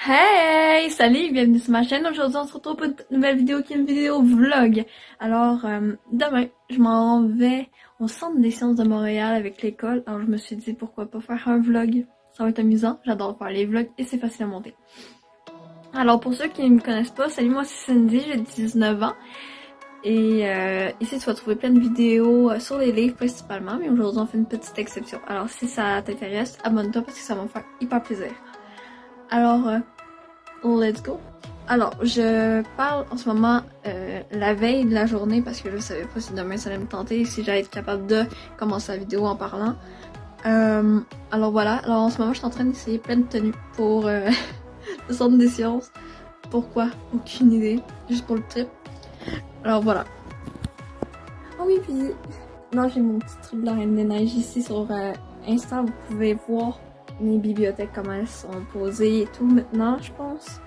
Hey! Salut! Bienvenue sur ma chaîne. Aujourd'hui, on se retrouve pour une nouvelle vidéo qui est une vidéo vlog. Alors, demain, je m'en vais au centre des sciences de Montréal avec l'école. Alors, je me suis dit, pourquoi pas faire un vlog? Ça va être amusant. J'adore faire les vlogs et c'est facile à monter. Alors, pour ceux qui ne me connaissent pas, salut, moi c'est Cindy, j'ai 19 ans. Et ici, tu vas trouver plein de vidéos sur les livres principalement, mais aujourd'hui, on fait une petite exception. Alors, si ça t'intéresse, abonne-toi parce que ça va me faire hyper plaisir. Alors, let's go! Alors, je parle en ce moment la veille de la journée parce que je savais pas si demain ça allait me tenter et si j'allais être capable de commencer la vidéo en parlant. Alors voilà, alors en ce moment je suis en train d'essayer plein de tenues pour le centre des sciences. Pourquoi? Aucune idée, juste pour le trip. Alors voilà. Ah oui, puis non, j'ai mon petit truc de la Reine des Neiges ici sur Insta, vous pouvez voir mes bibliothèques, comment elles sont posées et tout maintenant, je pense.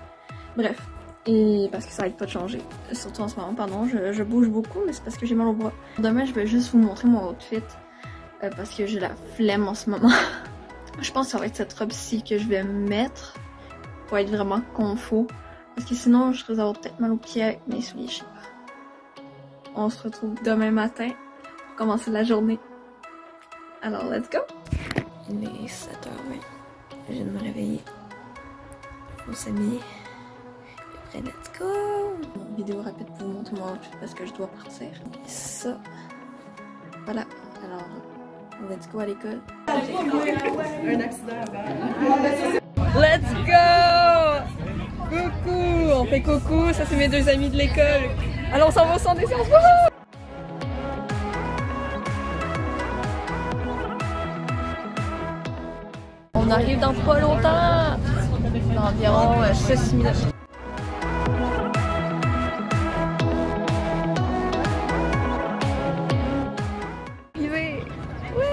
Bref, et parce que ça arrête pas de changer. Surtout en ce moment, pardon, je bouge beaucoup, mais c'est parce que j'ai mal au bras. Demain, je vais juste vous montrer mon outfit, parce que j'ai la flemme en ce moment. Je pense que ça va être cette robe-ci que je vais mettre pour être vraiment confort. Parce que sinon, je risque d'avoir peut-être mal aux pieds avec mes souliers, je sais pas. On se retrouve demain matin pour commencer la journée. Alors, let's go! Il est 7h20. Je viens de me réveiller. Faut s'habiller. Et après, let's go! Une vidéo rapide pour vous montrer mon outfit parce que je dois partir. Et ça. Voilà. Alors, let's go à l'école. Un accident. Let's go! Coucou! On fait coucou. Ça, c'est mes deux amis de l'école. Alors, on s'en va au centre des sciences. Wouhou! On arrive dans pas longtemps, dans environ 6 minutes. Arrivé! Oui!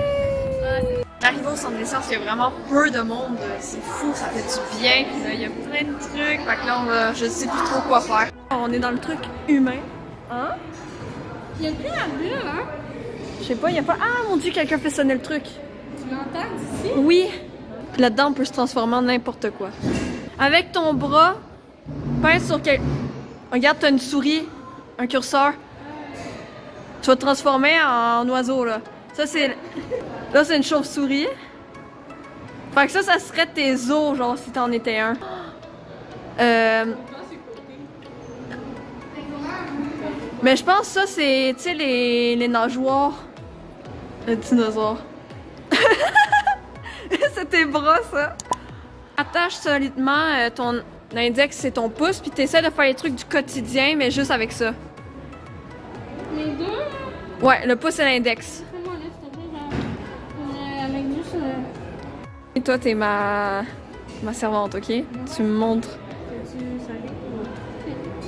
Arrivé au centre des sciences, il y a vraiment peu de monde. C'est fou, ça fait du bien. Là, il y a plein de trucs. Fait que là, je sais plus trop quoi faire. On est dans le truc humain. Hein? Il y a plus la bulle, hein? Je sais pas, il y a pas... Ah mon dieu, quelqu'un fait sonner le truc. Tu l'entends d'ici? Oui! Là-dedans, on peut se transformer en n'importe quoi. Avec ton bras, pince sur quel... Regarde, t'as une souris, un curseur. Tu vas te transformer en oiseau, là. Ça, c'est... Là, c'est une chauve-souris. Fait que ça serait tes os, genre, si t'en étais un. Mais je pense que ça, c'est, tu sais, les nageoires. Le dinosaure. C'est tes bras, ça. Attache solidement ton index et ton pouce, puis t'essaies de faire les trucs du quotidien, mais juste avec ça. Les deux? Ouais, le pouce et l'index. Fais-moi là, s'il te plaît, avec juste... Et toi, t'es ma servante, ok? Tu me montres.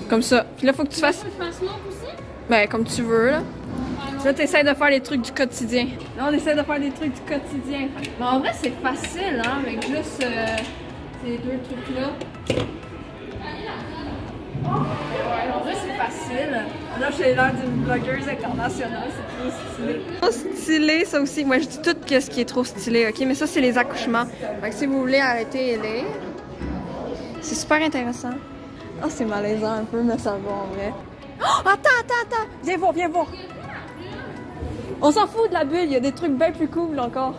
Comme ça. Puis là, faut que tu fasses... Faut que je fasse l'autre aussi? Ben, comme tu veux, là. Là, t'essaies de faire les trucs du quotidien. Là, on essaie de faire des trucs du quotidien. Mais en vrai, c'est facile, hein, avec juste ces deux trucs-là. Ouais, en vrai, c'est facile. Là, j'ai l'air d'une blogueuse internationale, c'est trop stylé. Trop stylé, ça aussi. Moi, je dis tout ce qui est trop stylé, ok? Mais ça, c'est les accouchements. Fait que si vous voulez arrêter et lire, c'est super intéressant. Oh, c'est malaisant un peu, mais ça va en vrai. Oh, attends! Viens voir! On s'en fout de la bulle, il y a des trucs bien plus cool encore.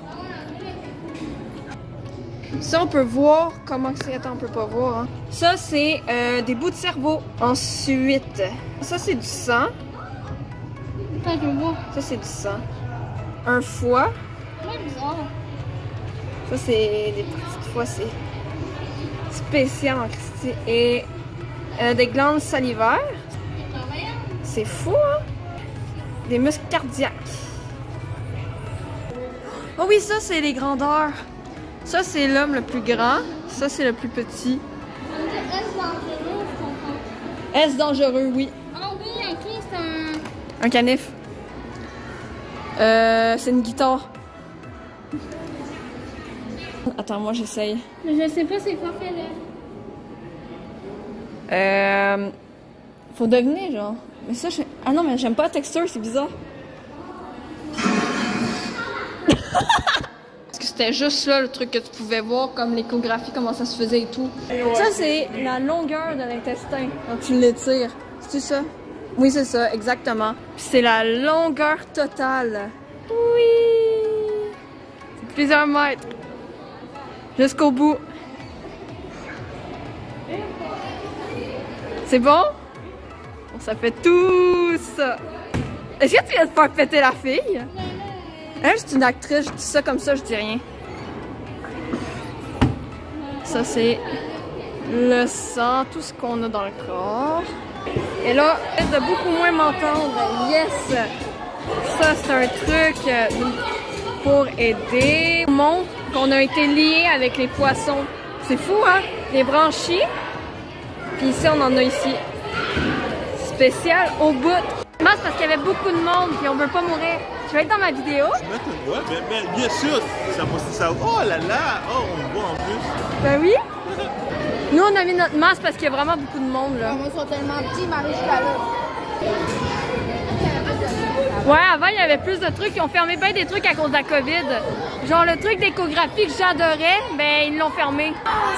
Ça, on peut voir comment c'est. Attends, on peut pas voir. Hein. Ça, c'est des bouts de cerveau. Ensuite, ça, c'est du sang. Attends, je vois. Ça, c'est du sang. Un foie. C'est bizarre. Ça, c'est des petites foies, c'est spécial en Christie. Et des glandes salivaires. C'est fou, hein? Des muscles cardiaques. Oh oui, ça, c'est les grandeurs. Ça, c'est l'homme le plus grand. Ça, c'est le plus petit. Est-ce dangereux, je comprends. Est-ce dangereux? Oui. Ah oui, ok, c'est Un canif. C'est une guitare. Attends, moi, j'essaye. Je sais pas c'est quoi fait là. Faut deviner, genre. Mais ça, ah non, mais j'aime pas la texture, c'est bizarre. Est-ce que c'était juste là le truc que tu pouvais voir, comme l'échographie, comment ça se faisait et tout. Ça, c'est la longueur de l'intestin quand tu l'étires. C'est ça? Oui, c'est ça, exactement. Puis c'est la longueur totale. Oui! C'est plusieurs mètres. Jusqu'au bout. C'est bon? Bon, ça fait tout ça. Est-ce que tu viens de faire péter la fille? Elle, c'est une actrice, je dis ça comme ça, je dis rien. Ça, c'est le sang, tout ce qu'on a dans le corps. Et là, de beaucoup moins m'entendre. Yes! Ça, c'est un truc pour aider. On montre qu'on a été liés avec les poissons. C'est fou, hein? Les branchies. Puis ici, on en a ici. Spécial au bout. Moi, c'est parce qu'il y avait beaucoup de monde, puis on veut pas mourir. Tu vas être dans ma vidéo? Ouais, mais bien sûr, ça. Oh là là! Oh, on voit en plus. Ben oui! Nous, on a mis notre masque parce qu'il y a vraiment beaucoup de monde, là. Moi, ils sont tellement petits, Marie, jusqu'à là. Ouais, avant, il y avait plus de trucs. Ils ont fermé bien des trucs à cause de la COVID. Genre, le truc d'échographie que j'adorais, ben, ils l'ont fermé.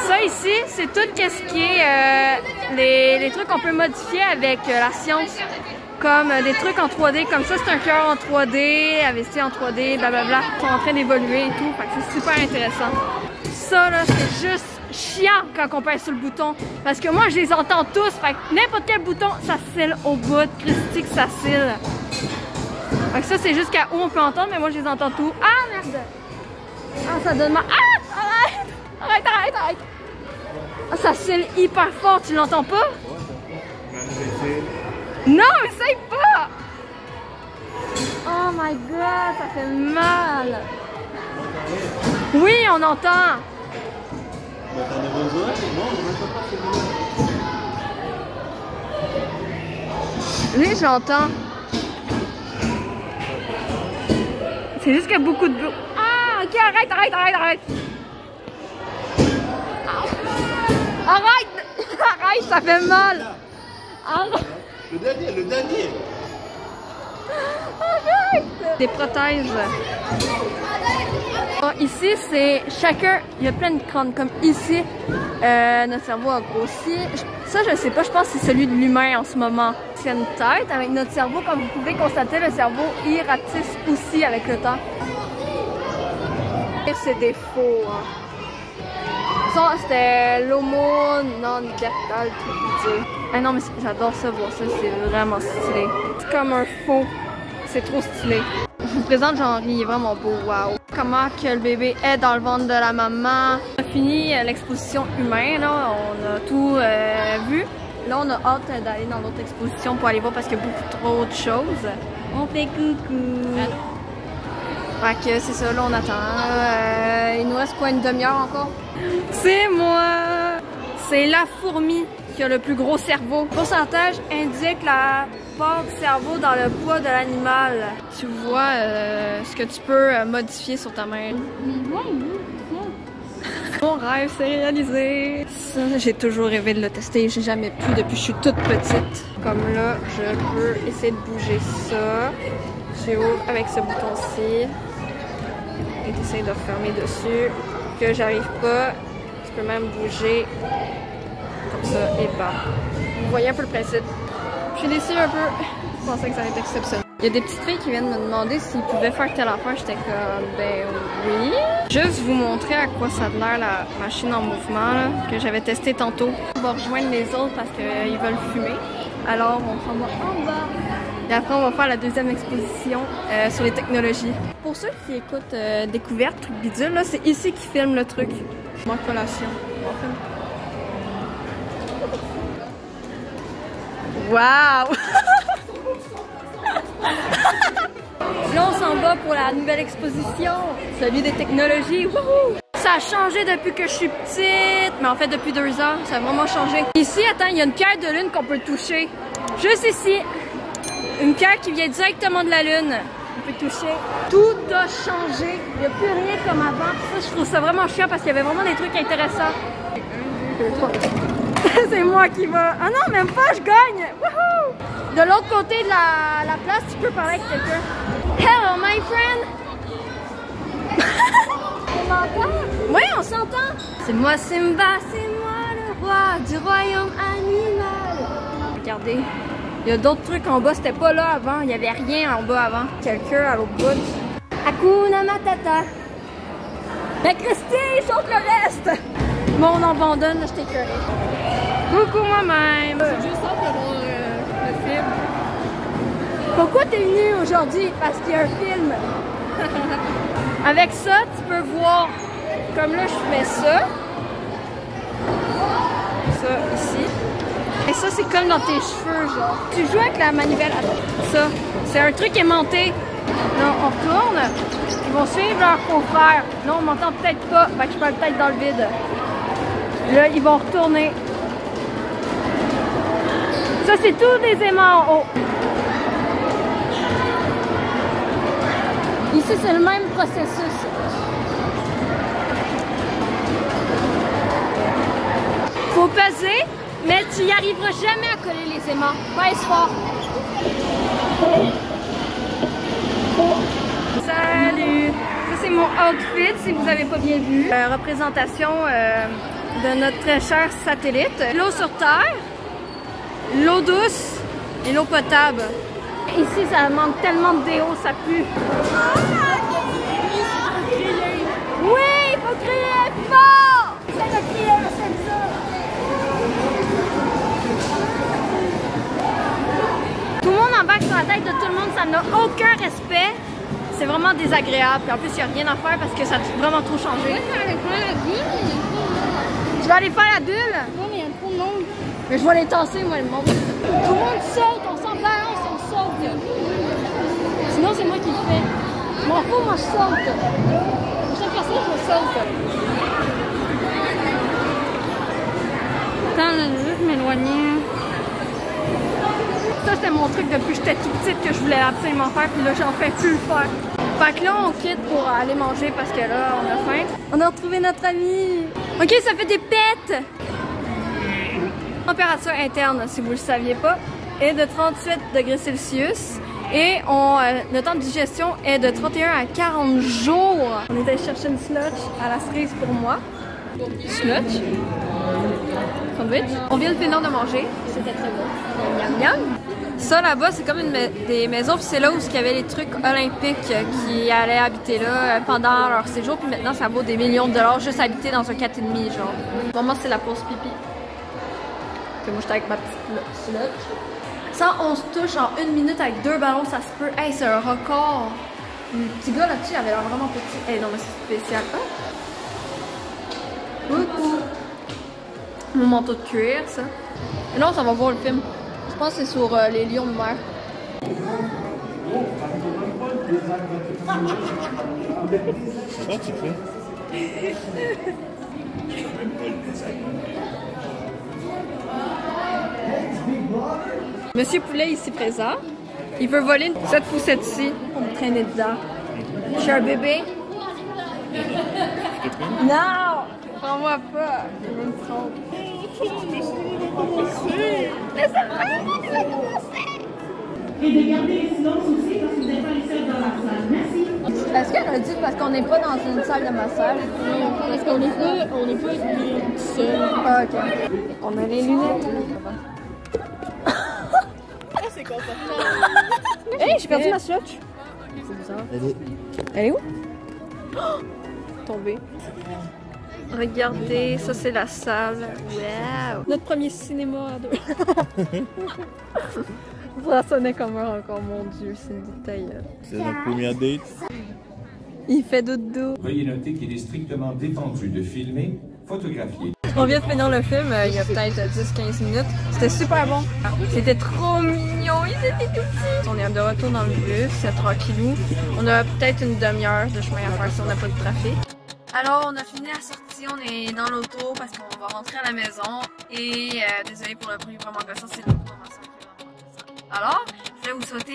Ça, ici, c'est tout ce qui est les trucs qu'on peut modifier avec la science. Comme des trucs en 3D, comme ça, c'est un cœur en 3D, AVC en 3D, blablabla. Ils sont en train d'évoluer et tout, fait que c'est super intéressant. Ça, là, c'est juste chiant quand on pèse sur le bouton. Parce que moi, je les entends tous, fait que n'importe quel bouton, ça scelle au bout. Christique, ça scelle. Fait que ça, c'est jusqu'à où on peut entendre, mais moi, je les entends tous. Ah, merde! Ah, ça donne mal. Ah! Arrête! Arrête, arrête, arrête! Ah, ça scelle hyper fort, tu l'entends pas? Non, essaye pas! Oh my god, ça fait mal! Oui, on entend! Oui, j'entends. C'est juste qu'il y a beaucoup de bruit. Ah, ok, arrête, arrête, arrête, arrête! Arrête! Arrête, ça fait mal! Arrête! Le dernier! Arrête! Des prothèses. Ici, c'est chacun, il y a plein de crânes. Comme ici, notre cerveau a grossi. Ça, je sais pas, je pense que c'est celui de l'humain en ce moment. C'est une tête avec notre cerveau. Comme vous pouvez constater, le cerveau y ratisse aussi avec le temps. C'est des faux. Hein. Ça, c'était l'homo non-détertal. Ah non, mais j'adore ça, voir ça, c'est vraiment stylé. C'est comme un faux. C'est trop stylé. Je vous présente Jean-Henri, il est vraiment beau, wow. Comment que le bébé est dans le ventre de la maman. On a fini l'exposition humaine, là, on a tout vu. Là, on a hâte d'aller dans l'autre exposition pour aller voir parce qu'il y a beaucoup trop de choses. On fait coucou. Fait que c'est ça, là, on attend. Il nous reste quoi, une demi-heure encore? C'est moi! C'est la fourmi qui a le plus gros cerveau. Le pourcentage indique la part du cerveau dans le poids de l'animal. Tu vois ce que tu peux modifier sur ta main. Mon rêve s'est réalisé. Ça, j'ai toujours rêvé de le tester. J'ai jamais pu depuis que je suis toute petite. Comme là, je peux essayer de bouger ça. J'ouvre avec ce bouton-ci. Et tu essaies de refermer dessus. Que j'arrive pas. Tu peux même bouger comme ça et bam. Vous voyez un peu le principe. Je suis déçue un peu. Je pensais que ça allait être exceptionnel. Il y a des petites filles qui viennent me demander s'ils pouvaient faire telle affaire. J'étais comme, ben oui. Juste vous montrer à quoi ça a l'air la machine en mouvement là, que j'avais testé tantôt. On va rejoindre les autres parce qu'ils veulent fumer. Alors on s'en va en bas. Et après on va faire la deuxième exposition sur les technologies. Pour ceux qui écoutent Découverte, truc bidule, là, c'est ici qu'ils filment le truc. Moi, collation. On filme. Waouh! Là, on s'en va pour la nouvelle exposition, celui des technologies. Wouhou! Ça a changé depuis que je suis petite, mais en fait depuis 2 ans, ça a vraiment changé. Ici, attends, il y a une pierre de lune qu'on peut toucher. Juste ici. Une pierre qui vient directement de la lune. On peut toucher. Tout a changé. Il n'y a plus rien comme avant. Ça, je trouve ça vraiment chiant parce qu'il y avait vraiment des trucs intéressants. 1, 2, 3. C'est moi qui va. Ah non, même pas, je gagne! Wouhou! De l'autre côté de la place, tu peux parler avec quelqu'un. Hello, my friend! m'entend? Oui, on s'entend. C'est moi Simba, c'est moi le roi du royaume animal. Regardez, il y a d'autres trucs en bas, c'était pas là avant, il y avait rien en bas avant. Quelqu'un à l'autre bout. Hakuna Matata. Mais Christy, chante le reste. Bon, on abandonne, je t'ai écœurée. Coucou moi-même. C'est juste ça pour voir le film. Pourquoi t'es venue aujourd'hui? Parce qu'il y a un film. Avec ça, tu peux voir, comme là je fais ça. Ça, ici. Et ça, c'est comme dans tes cheveux, genre. Tu joues avec la manivelle. Attends, ça. C'est un truc aimanté. Là, on retourne. Ils vont suivre leur confrère. Là, on m'entend peut-être pas. Fait que je parle peut-être dans le vide. Là, ils vont retourner. Ça, c'est tous des aimants en haut. Ici, c'est le même processus. Faut peser, mais tu y arriveras jamais à coller les aimants. Pèse fort. Salut! Ça, c'est mon outfit, si vous n'avez pas bien vu. Représentation de notre très cher satellite. L'eau sur Terre, l'eau douce et l'eau potable. Ici, ça manque tellement de déo, ça pue. Oui, il faut crier fort! Ça va crier, c'est ça! Tout le monde embarque sur la tête de tout le monde, ça n'a aucun respect. C'est vraiment désagréable. Puis en plus, il n'y a rien à faire parce que ça a vraiment trop changé. Tu vas aller faire la bulle? Non, mais il y a trop de monde. Mais je vais les tasser, moi, le monde. Tout le monde saute, on s'en balance, on saute. Sinon, c'est moi qui le fais. Je m'en fous, moi, je saute. Chaque personne, je saute. Attends, là, je vais juste m'éloigner. Ça, c'était mon truc depuis que j'étais toute petite que je voulais absolument faire, puis là, j'en fais plus le faire. Fait que là, on quitte pour aller manger parce que là, on a faim. On a retrouvé notre ami. Ok, ça fait des pets. Température interne, si vous ne le saviez pas, est de 38 degrés Celsius. Et le temps de digestion est de 31 à 40 jours. On est allé chercher une slotch à la cerise pour moi. Slotch. Sandwich. On vient de finir de manger. C'était très bon. Miam miam. Ça là-bas, c'est comme des maisons, puis c'est là où il y avait les trucs olympiques qui allaient habiter là pendant leur séjour, puis maintenant ça vaut des millions de dollars juste habiter dans un 4,5 genre. Pour moi, c'est la pause pipi. Que moi, j'étais avec ma petite slotch. Ça, on se touche en 1 minute avec 2 ballons, ça se peut. Hey, c'est un record! Le petit gars là-dessus, il avait l'air vraiment petit. Hey, non, mais c'est spécial. Hein? Coucou! Mon manteau de cuir, ça. Et là, ça va voir le film. Je pense que c'est sur les lions de mer. Comment tu fais? Monsieur Poulet ici présent, il veut voler cette poussette-ci pour me traîner dedans. Je suis un bébé. Non! Prends-moi pas! Je veux me tromper. Mais ça va! Et de garder le silence aussi parce que vous n'êtes pas les seuls dans la salle. Merci. Est-ce qu'elle a dit parce qu'on n'est pas dans une salle de massage? Non, parce qu'on n'est pas seul. Ah, ok. On a les lunettes. C'est confortable. Hey, j'ai perdu ma slotch. C'est bizarre. Elle est où? Oh! Tombée. Regardez, ça c'est la salle. Wow! Notre premier cinéma à deux. Ça sonnait comme un encore, mon Dieu, c'est une détail. C'est notre première date. Il fait dodo. Veuillez noter qu'il est strictement défendu de filmer, photographier. On vient de finir le film il y a peut-être 10-15 minutes. C'était super bon. C'était trop mignon, ils étaient tout petits. On est de retour dans le bus, c'est tranquillou. On a peut-être une demi-heure de chemin à faire si on n'a pas de trafic. Alors, on a fini la sortie, on est dans l'auto parce qu'on va rentrer à la maison. Et désolé pour le bruit vraiment gossant, c'est l'automatisation qui est vraiment gossant. Alors, je vais vous souhaiter